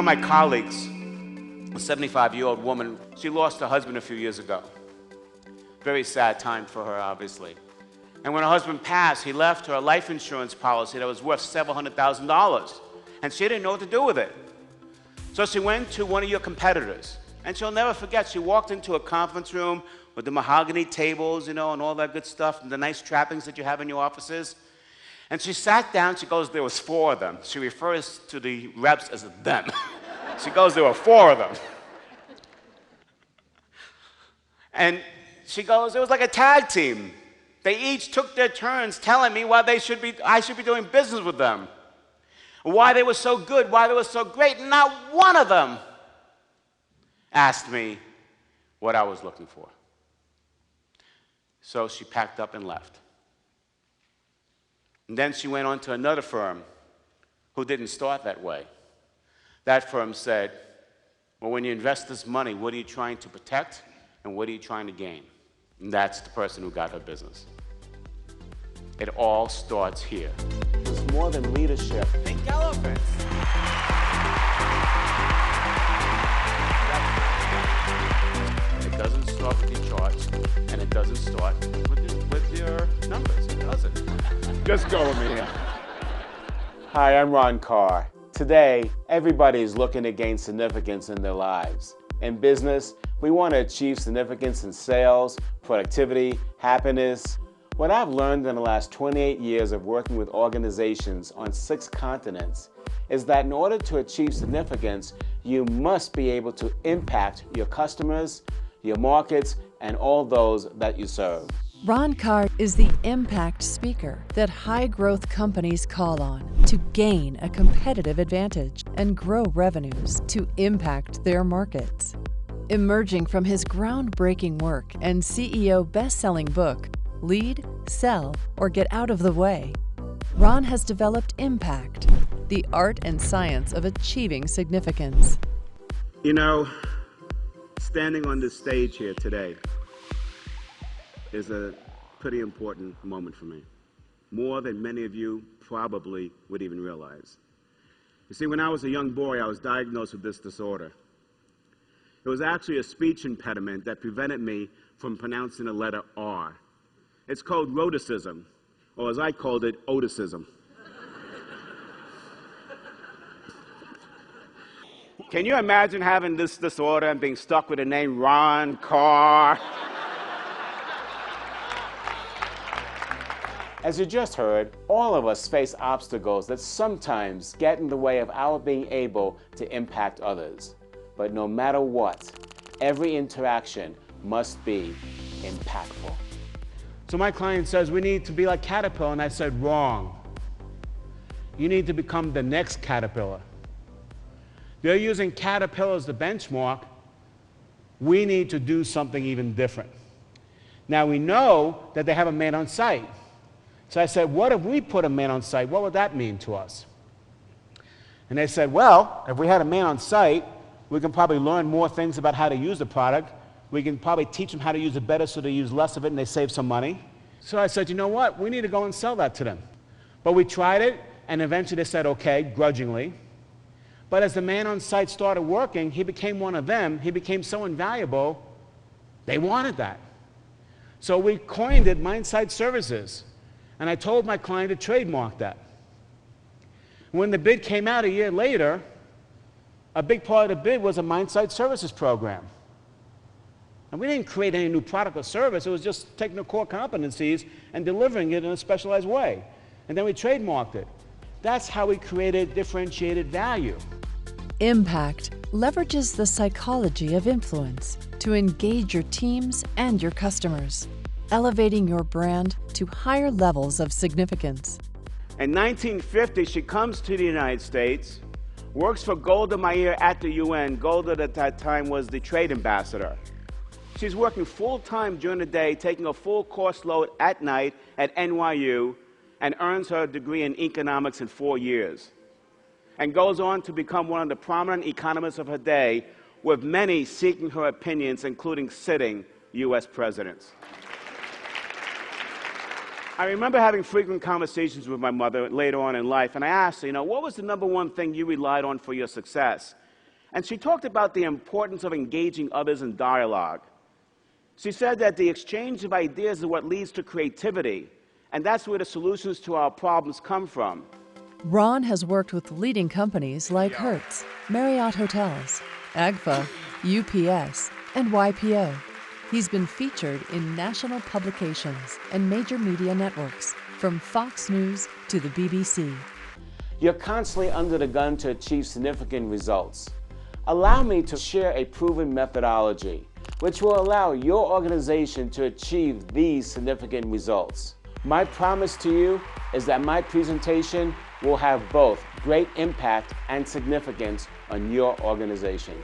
One of my colleagues, a 75-year-old woman, she lost her husband a few years ago. Very sad time for her, obviously. And when her husband passed, he left her a life insurance policy that was worth several $100,000. And she didn't know what to do with it. So she went to one of your competitors. And she'll never forget, she walked into a conference room with the mahogany tables, you know, and all that good stuff, and the nice trappings that you have in your offices. And she sat down, she goes, there was 4 of them. She refers to the reps as them. She goes, there were 4 of them. And she goes, it was like a tag team. They each took their turns telling me why I should be doing business with them. Why they were so good, why they were so great. And not one of them asked me what I was looking for. So she packed up and left. And then she went on to another firm who didn't start that way. That firm said, well, when you invest this money, what are you trying to protect and what are you trying to gain? And that's the person who got her business. It all starts here. It's more than leadership. Think elephants. It doesn't start with your charts, and it doesn't start with your numbers. It doesn't. Just go with me here. Hi, I'm Ron Karr. Today, everybody is looking to gain significance in their lives. In business, we want to achieve significance in sales, productivity, happiness. What I've learned in the last 28 years of working with organizations on 6 continents is that in order to achieve significance, you must be able to impact your customers, your markets, and all those that you serve. Ron Karr is the impact speaker that high-growth companies call on to gain a competitive advantage and grow revenues to impact their markets. Emerging from his groundbreaking work and CEO best-selling book, Lead, Sell, or Get Out of the Way, Ron has developed Impact, the art and science of achieving significance. You know, standing on this stage here today is a pretty important moment for me, more than many of you probably would even realize. You see, when I was a young boy, I was diagnosed with this disorder. It was actually a speech impediment that prevented me from pronouncing the letter R. It's called rhoticism, or as I called it, oticism. Can you imagine having this disorder and being stuck with the name Ron Karr? As you just heard, all of us face obstacles that sometimes get in the way of our being able to impact others. But no matter what, every interaction must be impactful. So my client says, we need to be like Caterpillar, and I said, wrong. You need to become the next Caterpillar. They're using Caterpillar as the benchmark. We need to do something even different. Now we know that they have a man on site. So I said, what if we put a man on site? What would that mean to us? And they said, well, if we had a man on site, we can probably learn more things about how to use the product. We can probably teach them how to use it better so they use less of it and they save some money. So I said, you know what? We need to go and sell that to them. But we tried it, and eventually they said, okay, grudgingly. But as the man on site started working, he became one of them. He became so invaluable, they wanted that. So we coined it Mindside Services. And I told my client to trademark that. When the bid came out a year later, a big part of the bid was a Mindside Services program. And we didn't create any new product or service. It was just taking the core competencies and delivering it in a specialized way. And then we trademarked it. That's how we created differentiated value. Impact leverages the psychology of influence to engage your teams and your customers, elevating your brand to higher levels of significance. In 1950, she comes to the United States, works for Golda Meir at the UN. Golda at that time was the trade ambassador. She's working full-time during the day, taking a full course load at night at NYU, and earns her degree in economics in 4 years, and goes on to become one of the prominent economists of her day, with many seeking her opinions, including sitting U.S. presidents. I remember having frequent conversations with my mother later on in life, and I asked her, what was the #1 thing you relied on for your success? And she talked about the importance of engaging others in dialogue. She said that the exchange of ideas is what leads to creativity, and that's where the solutions to our problems come from. Ron has worked with leading companies like Hertz, Marriott Hotels, AGFA, UPS, and YPO. He's been featured in national publications and major media networks, from Fox News to the BBC. You're constantly under the gun to achieve significant results. Allow me to share a proven methodology which will allow your organization to achieve these significant results. My promise to you is that my presentation will have both great impact and significance on your organization.